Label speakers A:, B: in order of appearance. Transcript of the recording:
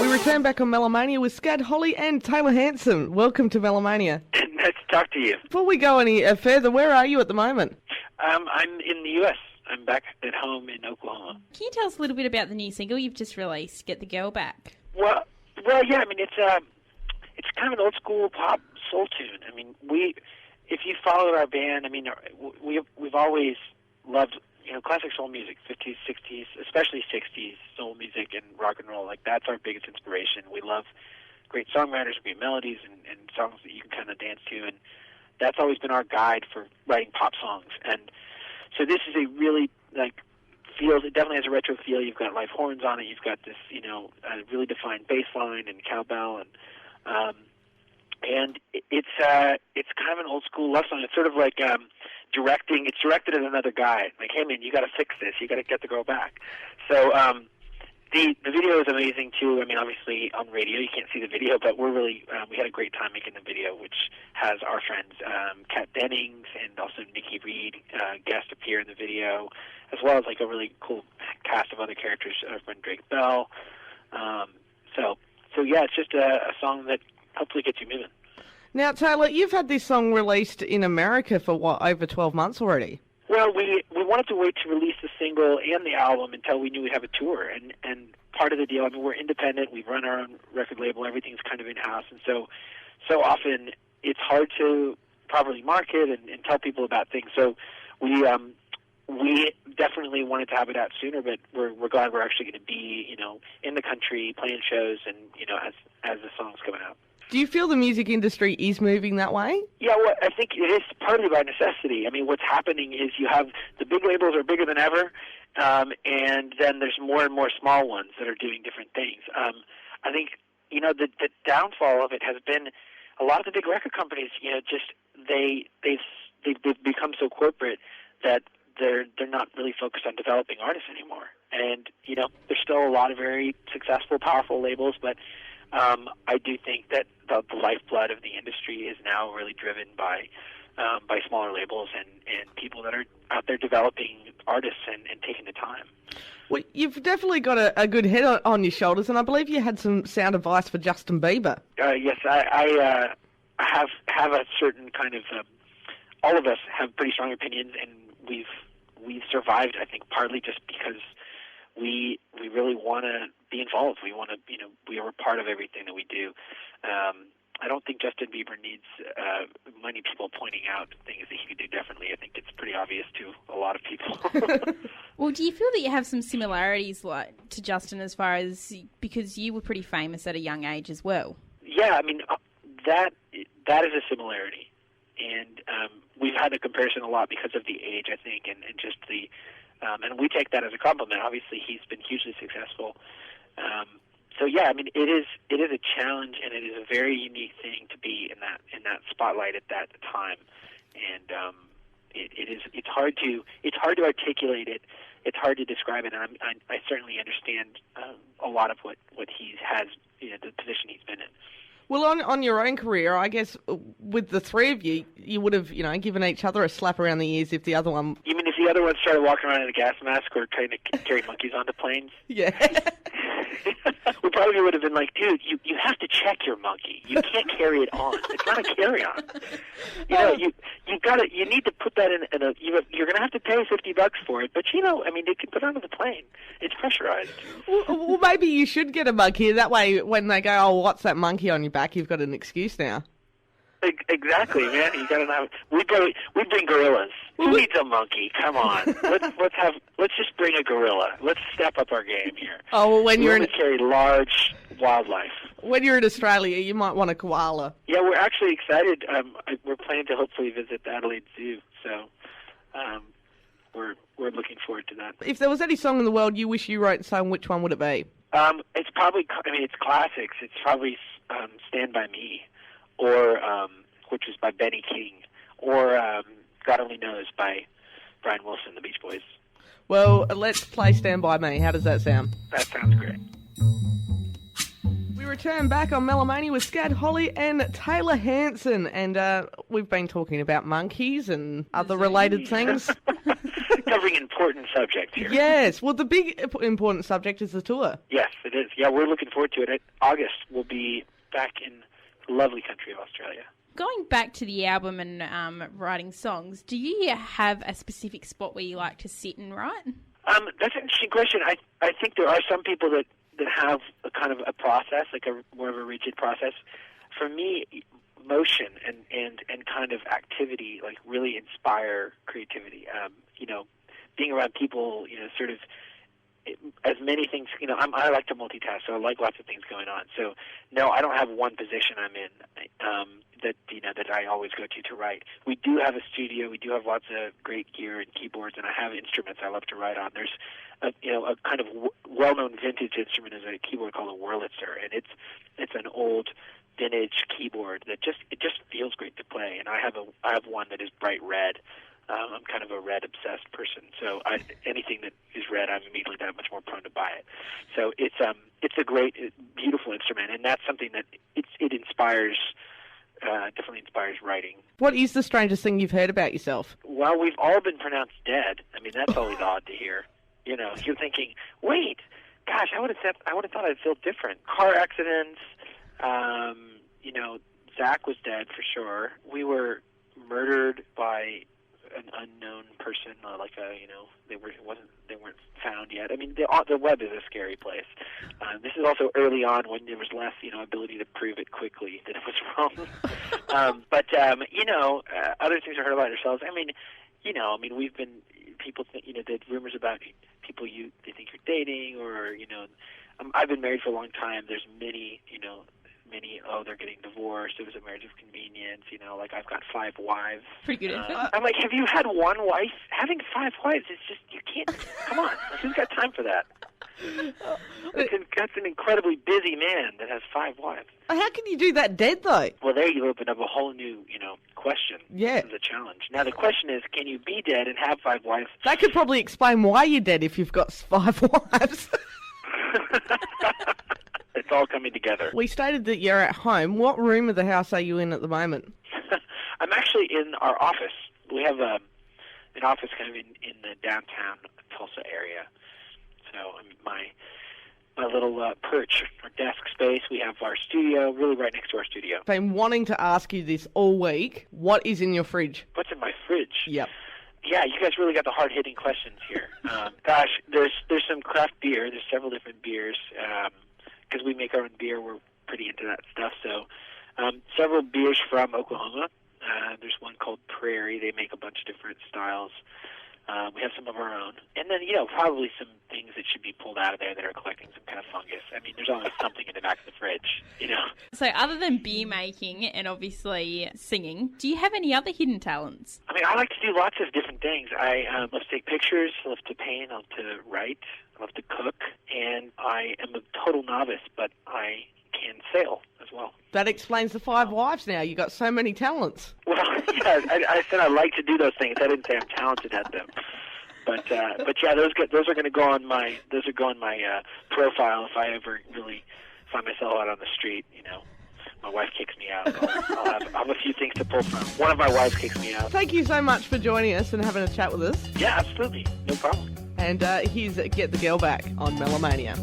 A: We return back on Melomania with Scad Holly and Taylor Hanson. Welcome to Melomania.
B: Nice to talk to you.
A: Before we go any further, where are you at the moment?
B: I'm in the U.S. I'm back at home in Oklahoma.
C: Can you tell us a little bit about the new single you've just released, Get the Girl Back?
B: Well, yeah. I mean, it's kind of an old school pop soul tune. I mean, if you followed our band, I mean, we've always loved classic soul music, 50s, 60s, especially 60s soul music and rock and roll. Like, that's our biggest inspiration. We love great songwriters, great melodies, and songs that you can kind of dance to, and that's always been our guide for writing pop songs. And so this is a really, it definitely has a retro feel. You've got live horns on it. You've got this, really defined bass line and cowbell, and it's kind of an old school love song. It's sort of like it's directed at another guy. Like, hey man, you got to fix this. You got to get the girl back. So the video is amazing too. I mean, obviously on radio you can't see the video, but we had a great time making the video, which has our friends Kat Dennings and also Nikki Reed guest appear in the video, as well as like a really cool cast of other characters. Our friend Drake Bell. So yeah, it's just a song that hopefully gets you moving.
A: Now, Taylor, you've had this song released in America for over 12 months already?
B: Well, we wanted to wait to release the single and the album until we knew we'd have a tour. And part of the deal, I mean, we're independent. We run our own record label. Everything's kind of in-house. And so often it's hard to properly market and tell people about things. So we definitely wanted to have it out sooner, but we're glad we're actually going to be, in the country playing shows and, as the song's coming out.
A: Do you feel the music industry is moving that way?
B: Yeah, well, I think it is partly by necessity. I mean, what's happening is you have the big labels are bigger than ever, and then there's more and more small ones that are doing different things. I think, the downfall of it has been a lot of the big record companies, they've become so corporate that they're not really focused on developing artists anymore. And, there's still a lot of very successful, powerful labels, but I do think that the lifeblood of the industry is now really driven by smaller labels and people that are out there developing artists and taking the time.
A: Well, you've definitely got a good head on your shoulders, and I believe you had some sound advice for Justin Bieber.
B: Yes, I have a certain kind of. All of us have pretty strong opinions, and we've survived. I think partly just because we really want to be involved. We want to, we are a part of everything that we do. I don't think Justin Bieber needs many people pointing out things that he could do differently. I think it's pretty obvious to a lot of people.
C: Well, do you feel that you have some similarities to Justin as far as, because you were pretty famous at a young age as well?
B: Yeah, I mean, that is a similarity. And we've had a comparison a lot because of the age, I think, and just the... and we take that as a compliment. Obviously, he's been hugely successful. So yeah, I mean, it is a challenge, and it is a very unique thing to be in that spotlight at that time. And it's hard to articulate it. It's hard to describe it. And I certainly understand a lot of what he has, the position he's been in.
A: Well, on your own career, I guess with the three of you, you would have, given each other a slap around the ears if the other one...
B: You mean if the other one started walking around in a gas mask or trying to carry monkeys onto planes?
A: Yeah.
B: We probably would have been like, dude, you have to check your monkey. You can't carry it on. It's not a carry-on. You need to put that in a... You're going to have to pay $50 for it, but they can put it onto the plane. It's pressurized.
A: Well, maybe you should get a monkey. That way, when they go, oh, what's that monkey on your back, you've got an excuse now.
B: Exactly, man. You gotta have. We bring gorillas. Who needs a monkey? Come on. Let's just bring a gorilla. Let's step up our game here.
A: Oh, well, when you're
B: carry large wildlife.
A: When you're in Australia, you might want a koala.
B: Yeah, we're actually excited. We're planning to hopefully visit the Adelaide Zoo, so we're looking forward to that.
A: If there was any song in the world you wish you wrote and sung, which one would it be?
B: It's probably. It's classics. It's probably "Stand by Me," or which was by Benny King, or God Only Knows by Brian Wilson, the Beach Boys.
A: Well, let's play Stand By Me. How does that sound?
B: That sounds great.
A: We return back on Melomania with Scad Holly and Taylor Hanson, and we've been talking about monkeys and other related things.
B: covering important subjects here.
A: Yes. Well, the big important subject is the tour.
B: Yes, it is. Yeah, we're looking forward to it. August, we'll be back in the lovely country of Australia.
C: Going back to the album and writing songs, do you have a specific spot where you like to sit and write?
B: That's an interesting question. I think there are some people that have a kind of a process, like a more of a rigid process. For me, motion and kind of activity like really inspire creativity. Being around people, sort of as many things. I like to multitask, so I like lots of things going on. So no, I don't have one position I'm in that I always go to write. We do have a studio. We do have lots of great gear and keyboards, and I have instruments I love to write on. There's a kind of well-known vintage instrument is a keyboard called a Wurlitzer, and it's an old vintage keyboard that just feels great to play. And I have one that is bright red. I'm kind of a red obsessed person, so anything that is red, I'm immediately that much more prone to buy it. So it's a great, beautiful instrument, and that's something that it inspires. Definitely inspires writing.
A: What is the strangest thing you've heard about yourself?
B: Well, we've all been pronounced dead. I mean, that's always odd to hear. You're thinking, wait, gosh, I would have thought I'd feel different. Car accidents. Zach was dead for sure. We were murdered by an unknown person, they weren't found yet. I mean, the web is a scary place. This is also early on when there was less, ability to prove it quickly that it was wrong. But other things are heard about ourselves. We've been people think, the rumors about people they think you're dating, or I've been married for a long time. There's many, they're getting divorced. It was a marriage of convenience. I've got 5 wives.
C: Pretty good info.
B: I'm like, have you had one wife? Having 5 wives is just, you can't, come on. Who's got time for that? That's an incredibly busy man that has 5 wives.
A: How can you do that dead, though?
B: Well, there you open up a whole new, question.
A: Yeah.
B: This is a challenge. Now, the question is, can you be dead and have 5 wives?
A: That could probably explain why you're dead if you've got 5 wives.
B: It's all coming together.
A: We stated that you're at home. What room of the house are you in at the moment?
B: I'm actually in our office. We have an office kind of in the downtown Tulsa area. So my little perch, our desk space. We have our studio, really right next to our studio.
A: I've been wanting to ask you this all week. What is in your fridge?
B: What's in my fridge?
A: Yep.
B: Yeah, you guys really got the hard-hitting questions here. Gosh, there's some craft beer. There's several different beers. Because we make our own beer, we're pretty into that stuff. So several beers from Oklahoma. There's one called Prairie. They make a bunch of different styles. We have some of our own. And then, probably some things that should be pulled out of there that are collecting some kind of fungus. I mean, there's always something in the back of the fridge,
C: So other than beer making and obviously singing, do you have any other hidden talents?
B: I mean, I like to do lots of different things. I love to take pictures, I love to paint, I love to write, I love to cook, and I am a total novice, but I can sail as well.
A: That explains the 5 wives now. You got so many talents.
B: Well, yeah, I said I like to do those things. I didn't say I'm talented at them. But yeah, those are going to go on my profile if I ever really find myself out on the street. My wife kicks me out. I'll have a few things to pull from. One of my wives kicks me out.
A: Thank you so much for joining us and having a chat with us.
B: Yeah, absolutely, no problem.
A: And here's Get the Girl Back on Melomania.